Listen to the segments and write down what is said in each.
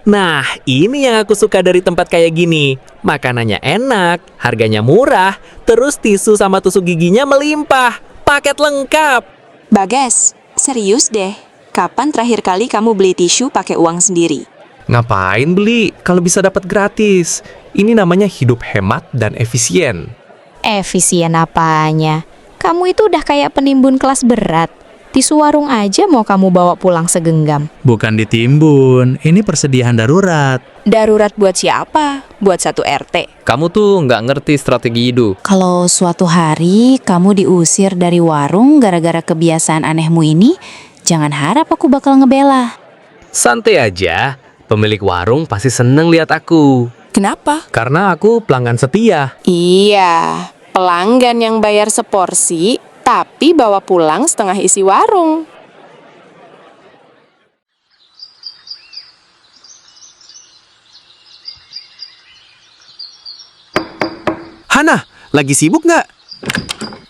Nah, ini yang aku suka dari tempat kayak gini. Makanannya enak, harganya murah, terus tisu sama tusuk giginya melimpah. Paket lengkap. Bagas, serius deh. Kapan terakhir kali kamu beli tisu pakai uang sendiri? Ngapain beli kalau bisa dapat gratis? Ini namanya hidup hemat dan efisien. Efisien apanya? Kamu itu udah kayak penimbun kelas berat. Tisu warung aja mau kamu bawa pulang segenggam. Bukan ditimbun, ini persediaan darurat. Darurat buat siapa? Buat satu RT. Kamu tuh nggak ngerti strategi hidup. Kalau suatu hari kamu diusir dari warung gara-gara kebiasaan anehmu ini, jangan harap aku bakal ngebela. Santai aja, pemilik warung pasti seneng lihat aku. Kenapa? Karena aku pelanggan setia. Iya, pelanggan yang bayar seporsi, tapi bawa pulang setengah isi warung. Hana, lagi sibuk nggak?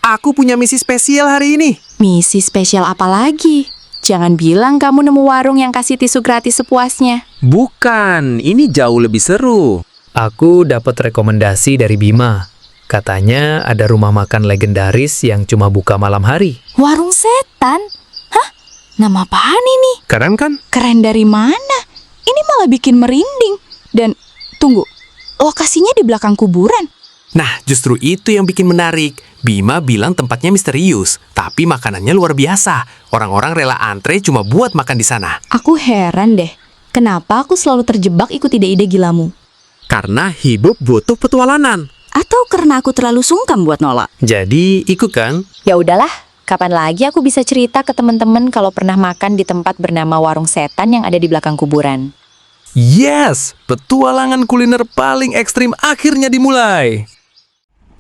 Aku punya misi spesial hari ini. Misi spesial apa lagi? Jangan bilang kamu nemu warung yang kasih tisu gratis sepuasnya. Bukan, ini jauh lebih seru. Aku dapat rekomendasi dari Bima. Katanya ada rumah makan legendaris yang cuma buka malam hari. Warung setan? Hah? Nama apaan ini? Keren kan? Keren dari mana? Ini malah bikin merinding. Dan, tunggu, lokasinya di belakang kuburan. Nah, justru itu yang bikin menarik. Bima bilang tempatnya misterius, tapi makanannya luar biasa. Orang-orang rela antre cuma buat makan di sana. Aku heran deh, kenapa aku selalu terjebak ikut ide-ide gilamu? Karena hidup butuh petualangan. Atau karena aku terlalu sungkan buat nolak? Jadi ikut kan? Ya udahlah, kapan lagi aku bisa cerita ke teman-teman kalau pernah makan di tempat bernama Warung Setan yang ada di belakang kuburan. Yes, petualangan kuliner paling ekstrim akhirnya dimulai.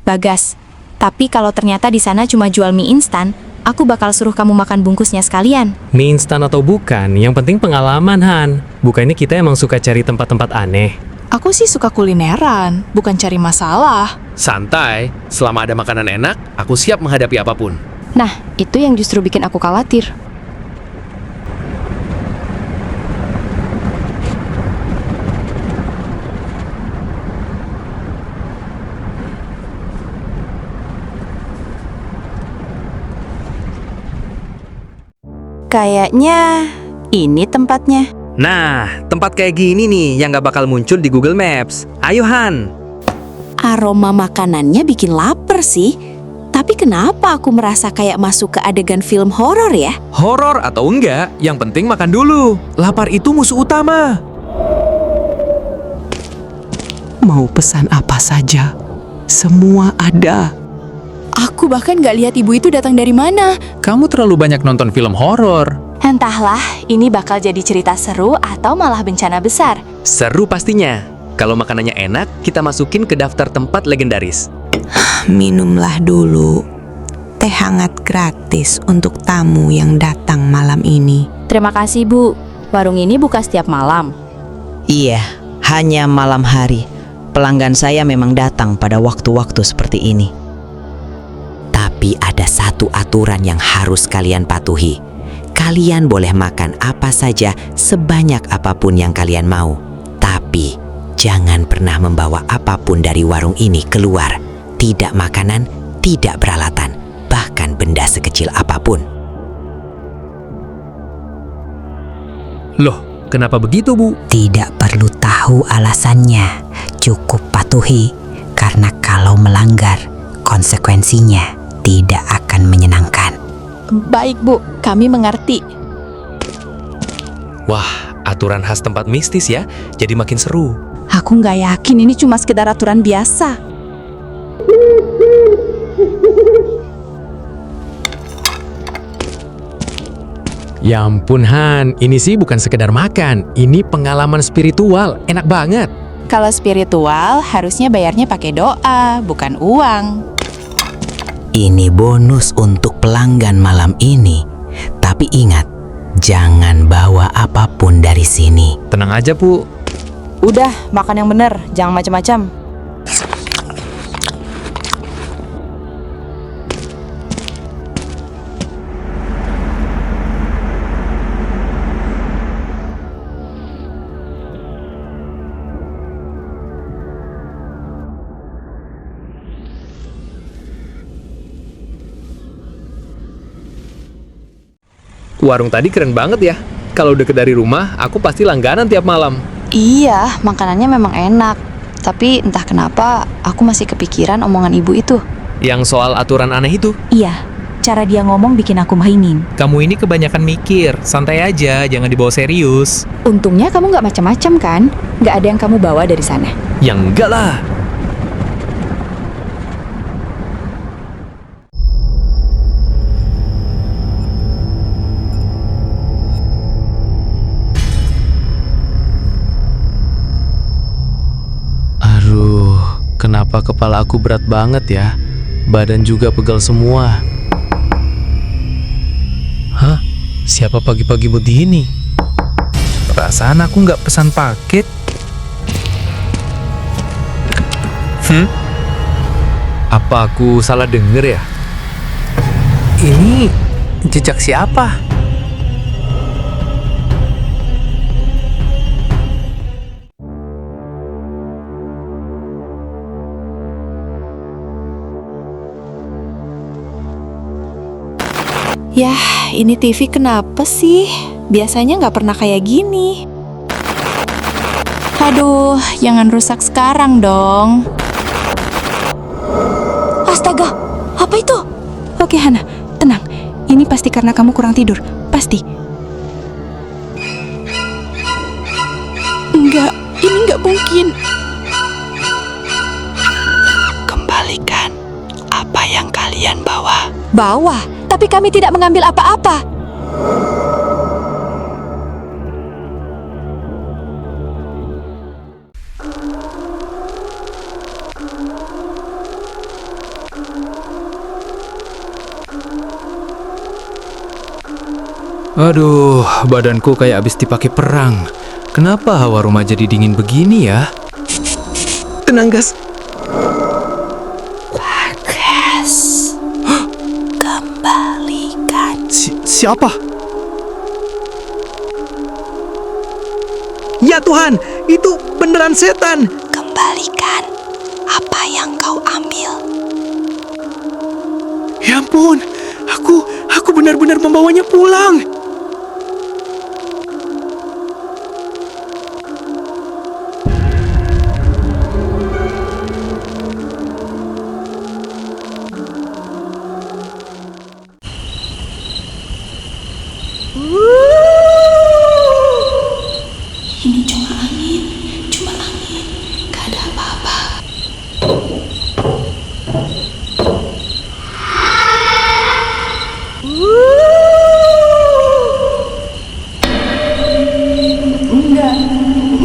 Bagas, tapi kalau ternyata di sana cuma jual mie instan, aku bakal suruh kamu makan bungkusnya sekalian. Mie instan atau bukan, yang penting pengalaman, Han. Bukannya kita emang suka cari tempat-tempat aneh. Aku sih suka kulineran, bukan cari masalah. Santai, selama ada makanan enak, aku siap menghadapi apapun. Nah, itu yang justru bikin aku khawatir. Kayaknya ini tempatnya. Nah, tempat kayak gini nih yang gak bakal muncul di Google Maps. Ayo Han. Aroma makanannya bikin lapar sih. Tapi kenapa aku merasa kayak masuk ke adegan film horor ya? Horor atau enggak, yang penting makan dulu. Lapar itu musuh utama. Mau pesan apa saja, semua ada. Aku bahkan gak lihat ibu itu datang dari mana. Kamu terlalu banyak nonton film horor. Entahlah, ini bakal jadi cerita seru atau malah bencana besar. Seru pastinya. Kalau makanannya enak, kita masukin ke daftar tempat legendaris. Minumlah dulu. Teh hangat gratis untuk tamu yang datang malam ini. Terima kasih, Bu. Warung ini buka setiap malam. Iya, hanya malam hari. Pelanggan saya memang datang pada waktu-waktu seperti ini. Tapi ada satu aturan yang harus kalian patuhi. Kalian boleh makan apa saja sebanyak apapun yang kalian mau. Tapi jangan pernah membawa apapun dari warung ini keluar. Tidak makanan, tidak peralatan, bahkan benda sekecil apapun. Loh, kenapa begitu, Bu? Tidak perlu tahu alasannya. Cukup patuhi, karena kalau melanggar, konsekuensinya tidak akan menyenangkan. Baik, Bu. Kami mengerti. Wah, aturan khas tempat mistis ya, jadi makin seru. Aku nggak yakin ini cuma sekedar aturan biasa. Ya ampun, Han, ini sih bukan sekedar makan, ini pengalaman spiritual, enak banget. Kalau spiritual, harusnya bayarnya pakai doa, bukan uang. Ini bonus untuk pelanggan malam ini. Tapi ingat, jangan bawa apapun dari sini. Tenang aja, Bu. Udah, makan yang bener, jangan macam-macam. Warung tadi keren banget ya. Kalau deket dari rumah, aku pasti langganan tiap malam. Iya, makanannya memang enak. Tapi entah kenapa aku masih kepikiran omongan ibu itu. Yang soal aturan aneh itu. Iya, cara dia ngomong bikin aku merinding. Kamu ini kebanyakan mikir. Santai aja, jangan dibawa serius. Untungnya kamu nggak macam-macam kan? Nggak ada yang kamu bawa dari sana. Yang enggak lah. Aduh, kenapa kepala aku berat banget ya? Badan juga pegal semua. Hah? Siapa pagi-pagi begini? Perasaan aku nggak pesan paket. Apa aku salah denger ya? Ini jejak siapa? Yah, ini TV kenapa sih? Biasanya nggak pernah kayak gini. Aduh, jangan rusak sekarang dong. Astaga, apa itu? Oke Hana, tenang. Ini pasti karena kamu kurang tidur. Pasti. Enggak, ini nggak mungkin. Kembalikan apa yang kalian bawa. Bawa, tapi kami tidak mengambil apa-apa. Aduh, badanku kayak habis dipakai perang. Kenapa hawa rumah jadi dingin begini ya? Tenang, Gas. Kembalikan. Siapa? Ya Tuhan, itu beneran setan. Kembalikan apa yang kau ambil. Ya ampun, aku benar-benar membawanya pulang. Ini cuma angin. Gak ada apa-apa.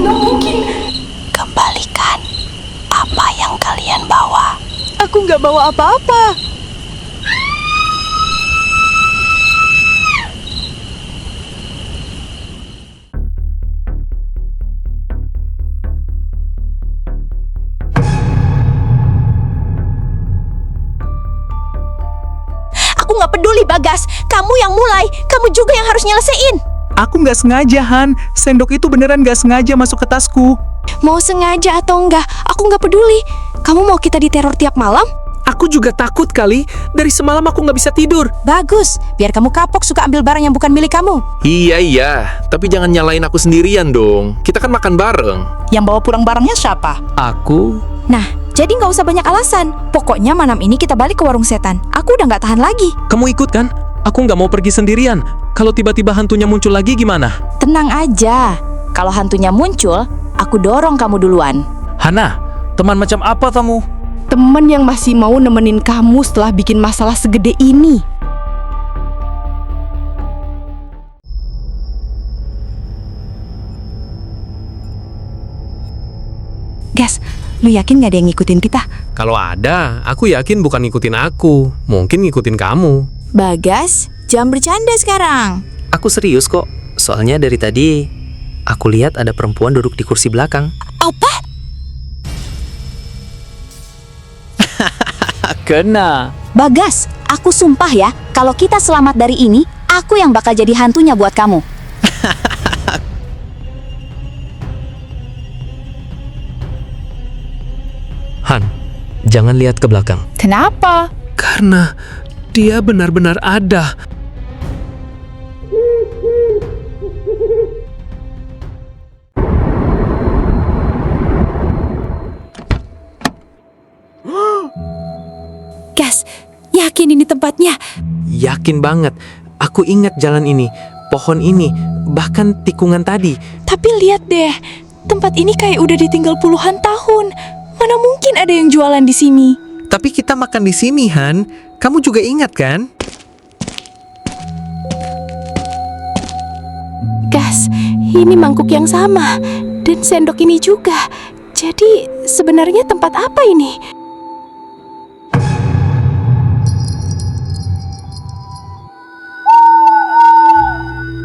Nggak mungkin. Kembalikan apa yang kalian bawa. Aku nggak bawa apa-apa. Aku nggak peduli, Bagas. Kamu yang mulai. Kamu juga yang harus nyelesain. Aku nggak sengaja, Han. Sendok itu beneran nggak sengaja masuk ke tasku. Mau sengaja atau enggak, aku nggak peduli. Kamu mau kita diteror tiap malam? Aku juga takut kali. Dari semalam aku nggak bisa tidur. Bagus, biar kamu kapok suka ambil barang yang bukan milik kamu. Iya, tapi jangan nyalain aku sendirian dong. Kita kan makan bareng. Yang bawa pulang barangnya siapa? Aku? Nah, jadi nggak usah banyak alasan. Pokoknya malam ini kita balik ke warung setan. Aku udah nggak tahan lagi. Kamu ikut kan? Aku nggak mau pergi sendirian. Kalau tiba-tiba hantunya muncul lagi gimana? Tenang aja. Kalau hantunya muncul, aku dorong kamu duluan. Hana, teman macam apa kamu? Temen yang masih mau nemenin kamu setelah bikin masalah segede ini. Gas, lu yakin nggak ada yang ngikutin kita? Kalau ada, aku yakin bukan ngikutin aku. Mungkin ngikutin kamu. Bagas, jangan bercanda sekarang. Aku serius kok. Soalnya dari tadi aku lihat ada perempuan duduk di kursi belakang. Apa? Kena. Bagas, aku sumpah ya, kalau kita selamat dari ini, aku yang bakal jadi hantunya buat kamu. Han, jangan lihat ke belakang. Kenapa? Karena dia benar-benar ada. Gas, yakin ini tempatnya? Yakin banget. Aku ingat jalan ini, pohon ini, bahkan tikungan tadi. Tapi lihat deh, tempat ini kayak udah ditinggal puluhan tahun. Mana mungkin ada yang jualan di sini? Tapi kita makan di sini, Han. Kamu juga ingat kan? Gas, ini mangkuk yang sama. Dan sendok ini juga. Jadi sebenarnya tempat apa ini?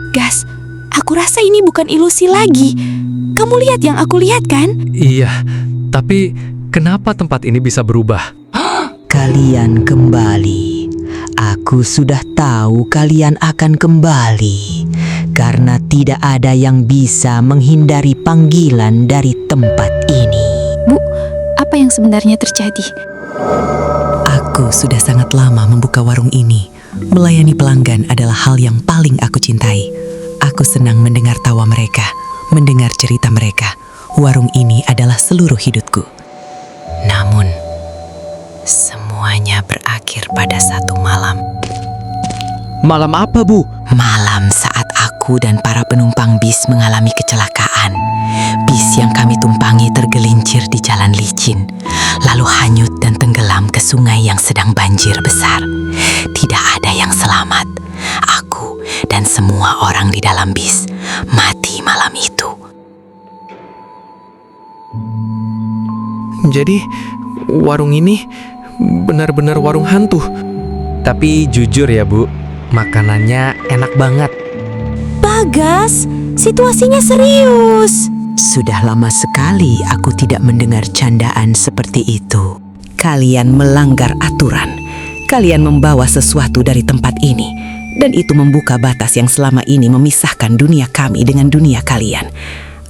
Gas, aku rasa ini bukan ilusi lagi. Kamu lihat yang aku lihat kan? Iya, tapi kenapa tempat ini bisa berubah? Kalian kembali. Aku sudah tahu kalian akan kembali. Karena tidak ada yang bisa menghindari panggilan dari tempat ini. Bu, apa yang sebenarnya terjadi? Aku sudah sangat lama membuka warung ini. Melayani pelanggan adalah hal yang paling aku cintai. Aku senang mendengar tawa mereka, mendengar cerita mereka. Warung ini adalah seluruh hidupku. Namun, semuanya berakhir pada satu malam. Malam apa, Bu? Malam saat aku dan para penumpang bis mengalami kecelakaan. Bis yang kami tumpangi tergelincir di jalan licin, lalu hanyut dan tenggelam ke sungai yang sedang banjir besar. Tidak ada yang selamat. Aku dan semua orang di dalam bis mati malam itu. Jadi, warung ini benar-benar warung hantu. Tapi jujur ya Bu, makanannya enak banget. Bagas, situasinya serius. Sudah lama sekali aku tidak mendengar candaan seperti itu. Kalian melanggar aturan. Kalian membawa sesuatu dari tempat ini. Dan itu membuka batas yang selama ini memisahkan dunia kami dengan dunia kalian.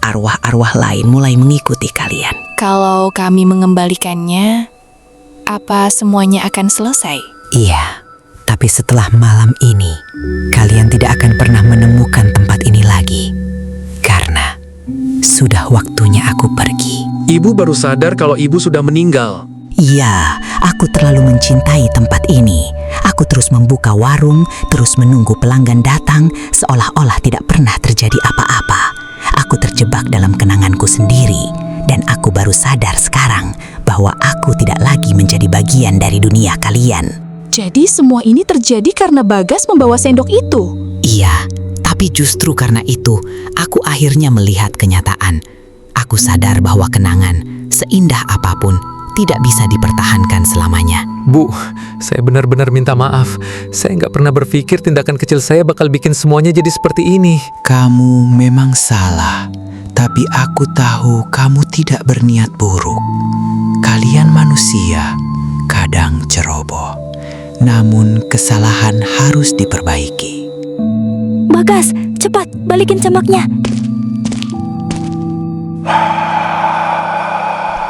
Arwah-arwah lain mulai mengikuti kalian. Kalau kami mengembalikannya, apa semuanya akan selesai? Iya, tapi setelah malam ini, kalian tidak akan pernah menemukan tempat ini lagi. Karena sudah waktunya aku pergi. Ibu baru sadar kalau ibu sudah meninggal. Iya, aku terlalu mencintai tempat ini. Aku terus membuka warung, terus menunggu pelanggan datang, seolah-olah tidak pernah terjadi apa-apa. Aku terjebak dalam kenanganku sendiri, dan aku baru sadar sekarang bahwa aku tidak lagi menjadi bagian dari dunia kalian. Jadi semua ini terjadi karena Bagas membawa sendok itu? Iya, tapi justru karena itu, aku akhirnya melihat kenyataan. Aku sadar bahwa kenangan, seindah apapun, tidak bisa dipertahankan selamanya. Bu, saya benar-benar minta maaf. Saya nggak pernah berpikir tindakan kecil saya bakal bikin semuanya jadi seperti ini. Kamu memang salah, tapi aku tahu kamu tidak berniat buruk. Kalian manusia, kadang ceroboh. Namun kesalahan harus diperbaiki. Bagas, cepat balikin cambaknya.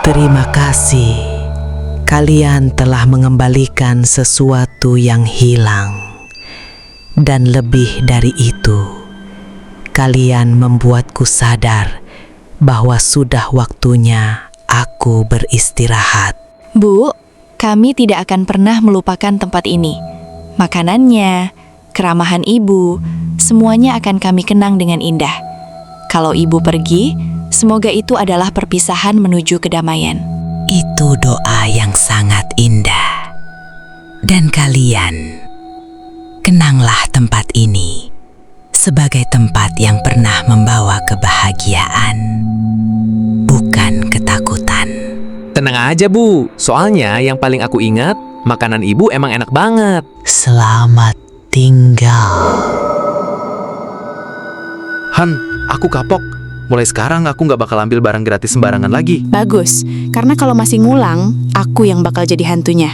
Terima kasih. Kalian telah mengembalikan sesuatu yang hilang. Dan lebih dari itu, kalian membuatku sadar bahwa sudah waktunya aku beristirahat. Bu, kami tidak akan pernah melupakan tempat ini. Makanannya, keramahan ibu, semuanya akan kami kenang dengan indah. Kalau ibu pergi, semoga itu adalah perpisahan menuju kedamaian. Itu doa yang sangat indah. Dan kalian, kenanglah tempat ini sebagai tempat yang pernah membawa kebahagiaan, bukan ketakutan. Tenang aja Bu, soalnya yang paling aku ingat, makanan ibu emang enak banget. Selamat tinggal. Han, aku kapok. Mulai sekarang aku nggak bakal ambil barang gratis sembarangan lagi. Bagus, karena kalau masih ngulang, aku yang bakal jadi hantunya.